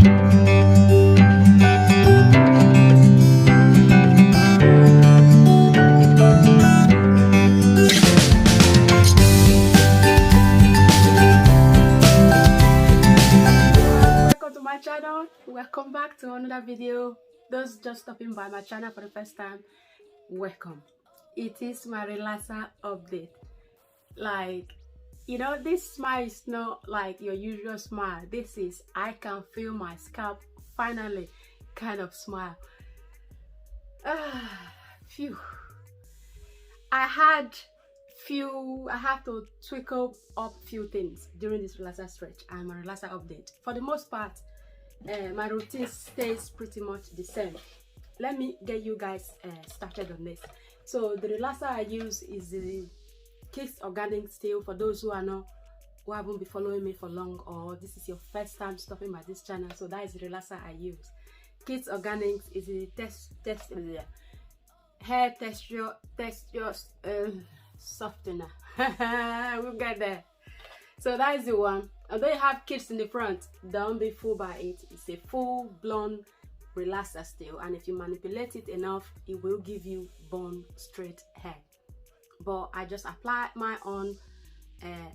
Channel, welcome back to another video. Those just stopping by my channel for the first time, welcome. It is my relaxer update. Like, you know, this smile is not like your usual smile. This is I can feel my scalp finally kind of smile. Phew. I had to twinkle up few things during this relaxer stretch and my relaxer update. For the most part, my routine stays pretty much the same. Let me get you guys started on this. So the relaxer I use is the Kids Organic Steel. For those who haven't been following me for long, or this is your first time stopping by this channel, so that is the relaxer I use. Kids Organic is the hair texture softener. We'll get there. So that is the one. Although you have kids in the front, don't be fooled by it. It's a full-blown relaxer still, and if you manipulate it enough, it will give you bone straight hair. But I just apply mine on.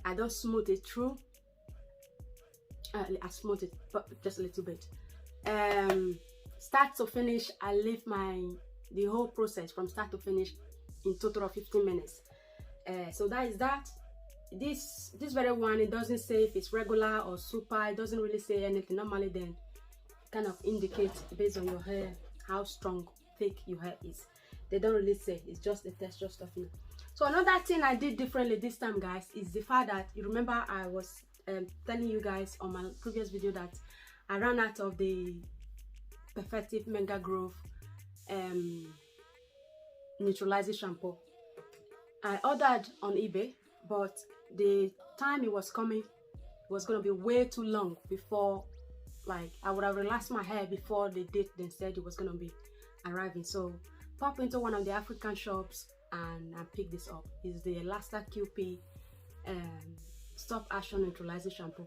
I don't smooth it through. I smooth it, but just a little bit. Start to finish, I leave the whole process from start to finish in total of 15 minutes. So that is that. This very one, it doesn't say if it's regular or super. It doesn't really say anything. Normally then kind of indicates based on your hair how strong, thick your hair is. They don't really say. It's just the texture stuff. So another thing I did differently this time, guys, is the fact that you remember I was telling you guys on my previous video that I ran out of the Perfective Mega Growth neutralizing shampoo. I ordered on eBay, but the time it was coming was going to be way too long before, like, I would have relaxed my hair before the date they said it was going to be arriving. So pop into one of the African shops and pick this up. It's the Elasta QP Stop-action Neutralising shampoo.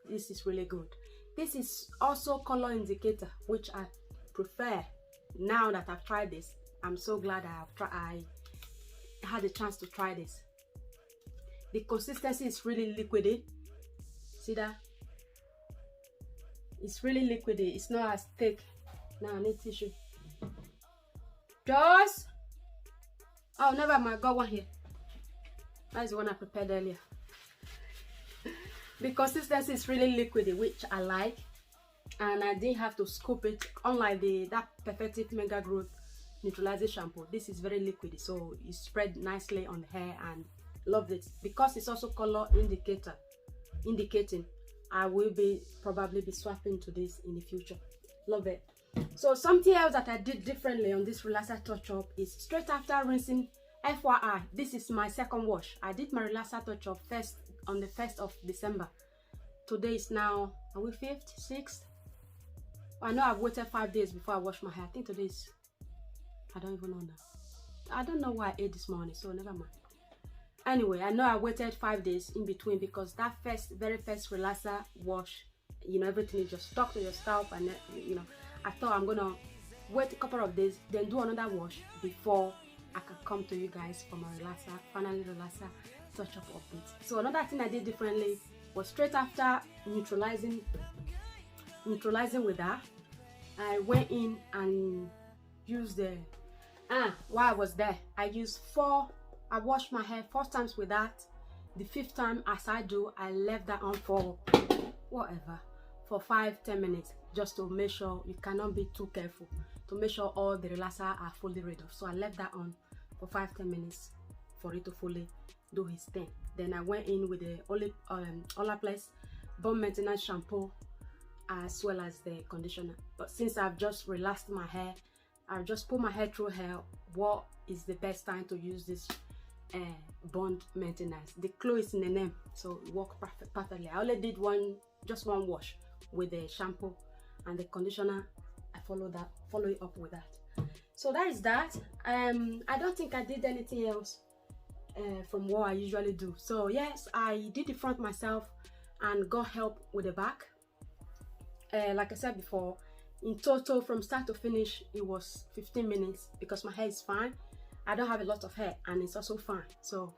This is really good. This is also color indicator, which I prefer. Now that I've tried this, I'm so glad I had a chance to try this. The consistency is really liquidy. See that? It's really liquidy. It's not as thick. Now I need tissue. Just oh, never mind. I got one here. That's the one I prepared earlier. The consistency is really liquidy, which I like, and I didn't have to scoop it. Unlike that Perfective Mega Growth neutralizing shampoo, this is very liquidy, so it spread nicely on the hair, and loved it. Because it's also color indicating I will probably be swapping to this in the future. Love it. So something else that I did differently on this relaxer touch up is straight after rinsing. FYI, this is my second wash. I did my relaxer touch up first on the 1st of December. Today is now, are we 5th, 6th? I know I've waited 5 days before I wash my hair. I think today is, I don't even know now. I don't know what I ate this morning, so never mind. Anyway, I know I waited 5 days in between because that very first relaxer wash, you know, everything is just stuck to your scalp, and you know, I thought I'm gonna wait a couple of days, then do another wash before I can come to you guys for my finally relaxer touch-up update. So another thing I did differently was straight after neutralizing with that, I went in and used while I was there, I washed my hair 4 times with that. The 5th time, as I do, I left that on for for 5-10 minutes, just to make sure. You cannot be too careful, to make sure all the relaxer are fully rid of. So I left that on for 5-10 minutes for it to fully do his thing. Then I went in with the OLAPLEX Bond maintenance shampoo as well as the conditioner. But since I've just relaxed my hair, I've just put my hair through hair. What is the best time to use this bond maintenance? The clue is in the name, so it worked perfectly. I only did just one wash with the shampoo and the conditioner. I follow it up with that. So that is that. I don't think I did anything else from what I usually do. So yes, I did the front myself and got help with the back. like I said before, in total from start to finish it was 15 minutes because my hair is fine. I don't have a lot of hair and it's also fine, so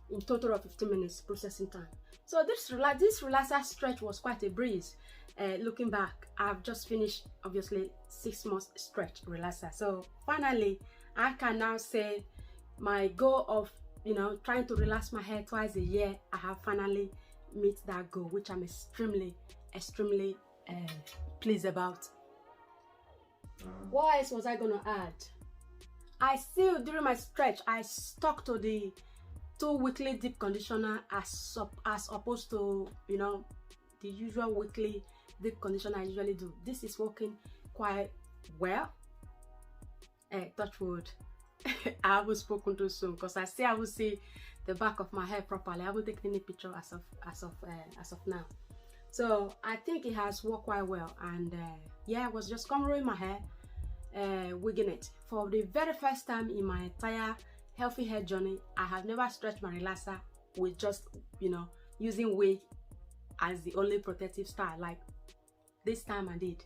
in total of 15 minutes processing time. So this relaxer stretch was quite a breeze. Looking back, I've just finished obviously 6 months stretch relaxer. So finally I can now say my goal of, you know, trying to relax my hair twice a year, I have finally met that goal, which I'm extremely pleased about. What else was I gonna add? I still, during my stretch, I stuck to the 2 weekly deep conditioner as opposed to, you know, the usual weekly deep conditioner I usually do. This is working quite well. Touch wood. I haven't spoken too soon because I say I will see the back of my hair properly. I haven't taken any picture as of now. So I think it has worked quite well, and yeah, I was just cornrowing my hair, wigging it. For the very first time in my entire healthy hair journey, I have never stretched my relaxer with just, you know, using wig as the only protective style. Like this time I did.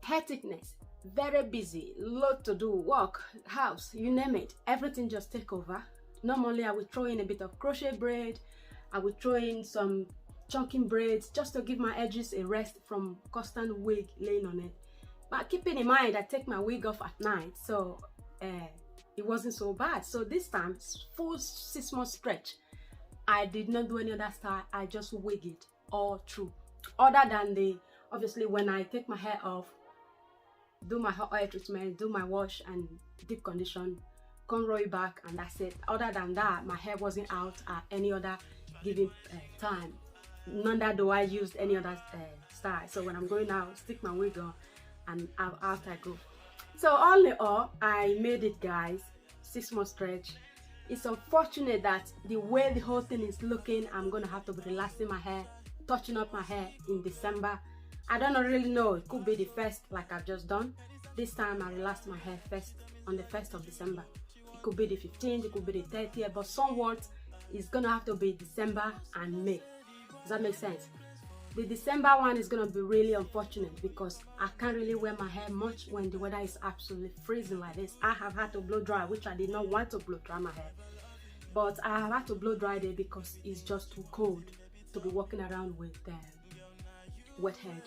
Hair thickness, very busy, lot to do, work, house, you name it, everything just take over. Normally I would throw in a bit of crochet braid, I would throw in some chunking braids just to give my edges a rest from constant wig laying on it. But keeping in mind I take my wig off at night, so it wasn't so bad. So this time, full 6 month stretch, I did not do any other style. I just wig it all through, other than the, obviously when I take my hair off, do my hot oil treatment, do my wash and deep condition, cornrow it back, and that's it. Other than that, my hair wasn't out at any other given time. Neither do I use any other style. So when I'm going out, stick my wig on and out I go. So all in all, I made it, guys. 6 month stretch. It's unfortunate that the way the whole thing is looking, I'm gonna have to be relaxing my hair, touching up my hair in December. I don't really know, it could be the 1st like I've just done. This time I relaxed my hair on the 1st of December. It could be the 15th, it could be the 30th, but somewhat it's gonna have to be December and May. Does that make sense? The December one is gonna be really unfortunate because I can't really wear my hair much when the weather is absolutely freezing like this. I have had to blow dry, which I did not want to blow dry my hair, but I have had to blow dry it because it's just too cold to be walking around with wet head.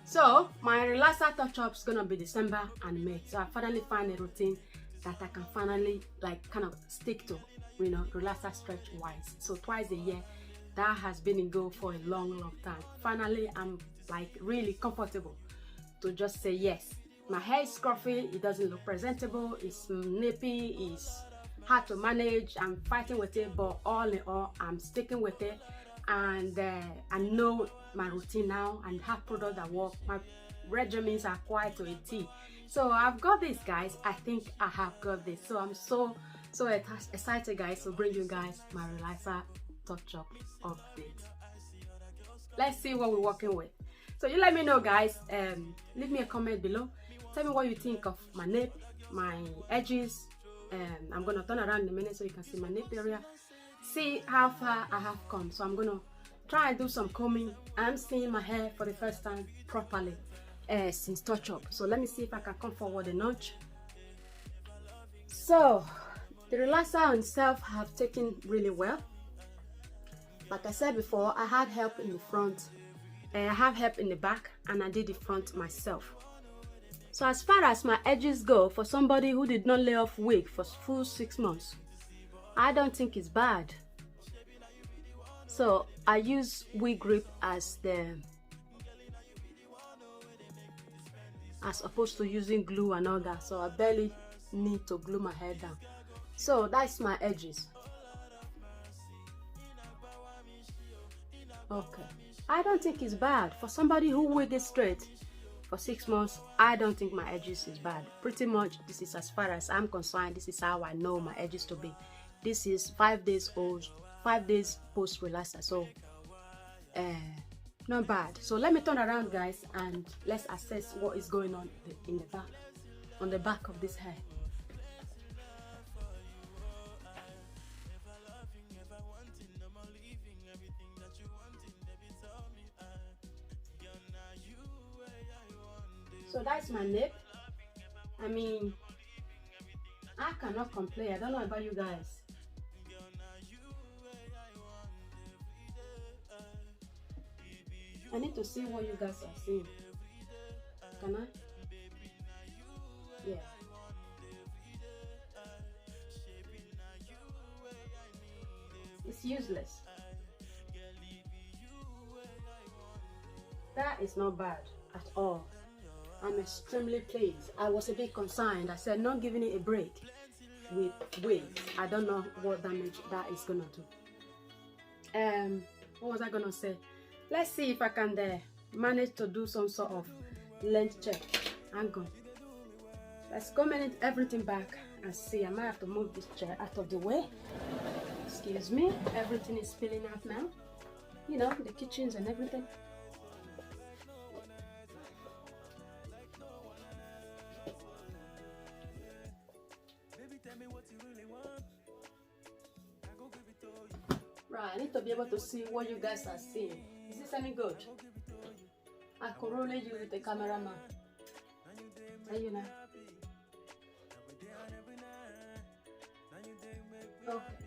So my relaxer touch-up is gonna be December and May. So I finally find a routine that I can finally like kind of stick to, you know, relaxer stretch wise. So twice a year, that has been in go for a long time. Finally I'm like really comfortable to just say yes. My hair is scruffy, it doesn't look presentable, it's nippy, it's hard to manage, I'm fighting with it, but all in all I'm sticking with it. And I know my routine now and have products that work. My regimens are quite to a T. So I've got this, guys. I think I have got this. So I'm so excited, guys, to bring you guys my relaxer touch-up update. Let's see what we're working with. So you let me know, guys. Leave me a comment below. Tell me what you think of my nape, my edges. I'm gonna turn around in a minute so you can see my nape area. See how far I have come. So I'm gonna try and do some combing. I'm seeing my hair for the first time properly since touch-up. So let me see if I can come forward a notch. So the relaxer itself have taken really well. Like I said before, I had help in the front, I have help in the back, and I did the front myself. So as far as my edges go, for somebody who did not lay off wig for full 6 months, I don't think it's bad. So I use wig grip as opposed to using glue and all that. So I barely need to glue my hair down. So that's my edges. Okay, I don't think it's bad for somebody who wig it straight for 6 months. I don't think my edges is bad. Pretty much this is, as far as I'm concerned, this is how I know my edges to be. This is 5 days old, 5 days post relaxer, so not bad. So let me turn around, guys, and let's assess what is going on in the back, on the back of this hair. So that's my nip. I mean, I cannot complain. I don't know about you guys. I need to see what you guys are seeing. Can I? Yeah. It's useless. That is not bad at all. I'm extremely pleased. I was a bit concerned. I said not giving it a break with wigs. I don't know what damage that is gonna do. What was I gonna say? Let's see if I can manage to do some sort of length check. Hang on. Let's comment everything back and see. I might have to move this chair out of the way. Excuse me. Everything is spilling out now. You know, the kitchens and everything. Right, I need to be able to see what you guys are seeing. Is this any good? I could roll you with the cameraman. Are you now? Okay.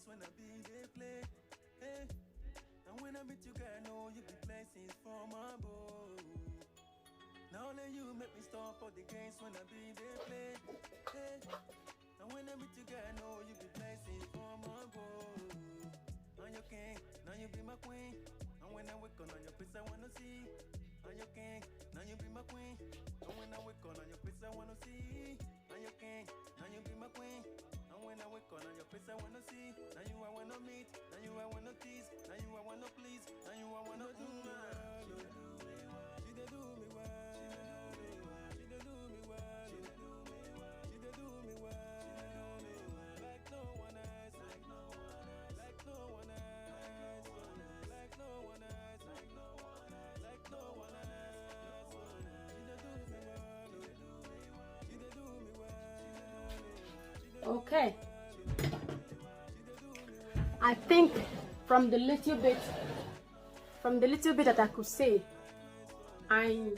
When I be they play, hey. And when I meet you, girl, I know you be blessings from above. Now let you make me stop all the games when I be they play, hey. And when I meet you, girl, I know you be blessings from above. I'm your king, now you be my queen. And when I wake on your face, I wanna see. I'm your king, now you be my queen. And when I wake on your face, I wanna see. I'm your king, now you be my queen. When I wake on your face, I wanna see. Now you I wanna meet. Now you I wanna tease. Now you I wanna please. Now you I wanna do me well. She dey do me well. She dey do me well. She dey do me well. She dey do me well. Like no one else. Like no one else. Like no one else. Like no one else. Like no one else. Like no one else. She dey do me well. She dey do me well. Okay, I think from the little bit that I could see, I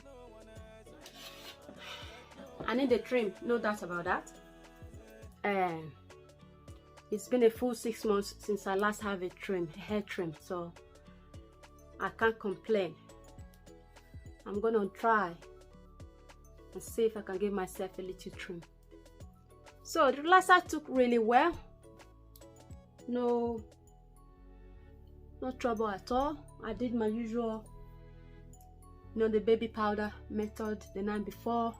need a trim, no doubt about that. It's been a full 6 months since I last have a hair trim, so I can't complain. I'm gonna try and see if I can give myself a little trim. So the relaxer took really well. No trouble at all. I did my usual, the baby powder method the night before.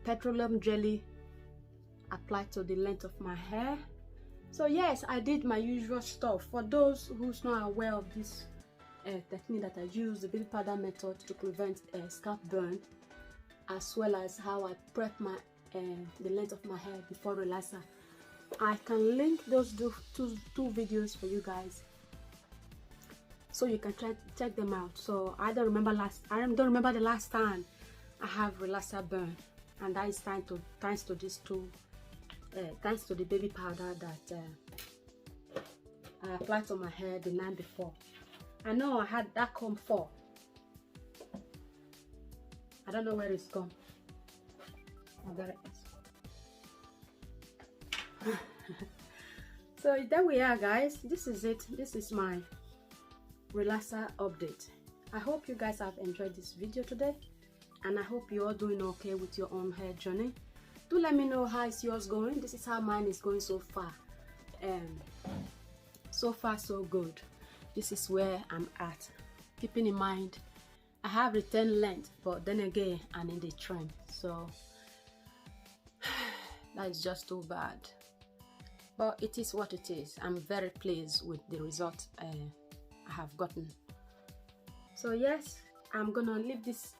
Petroleum jelly applied to the length of my hair. So yes, I did my usual stuff. For those who's not aware of this technique that I use, the baby powder method to prevent scalp burn, as well as how I prep the length of my hair before relaxer, I can link those two videos for you guys, so you can check them out. So I don't remember the last time I have relaxer burn, and that is thanks to these two, thanks to the baby powder that I applied to my hair the night before. I know I had that comb for. I don't know where it's gone. Oh, there it is. So there we are, guys. This is it. This is my relaxer update. I hope you guys have enjoyed this video today, and I hope you're all doing okay with your own hair journey. Do let me know how is yours going. This is how mine is going so far. So far so good. This is where I'm at, keeping in mind I have retained length, but then again I need a trim. So That is just too bad, but it is what it is. I'm very pleased with the result I have gotten. So yes, I'm gonna leave this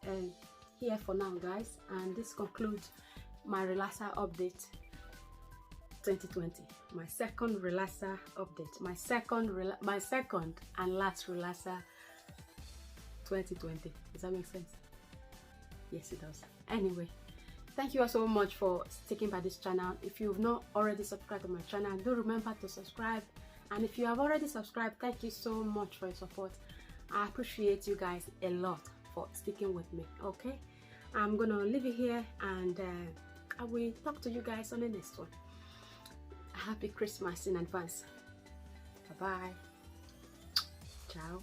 here for now, guys, and this concludes my relaxer update 2020, my second relaxer update, my second and last relaxer 2020. Does that make sense? Yes, it does. Anyway, thank you all so much for sticking by this channel. If you've not already subscribed to my channel, do remember to subscribe, and if you have already subscribed, thank you so much for your support. I appreciate you guys a lot for sticking with me. Okay, I'm gonna leave it here, and I will talk to you guys on the next one. Happy Christmas in advance. Bye bye. Ciao.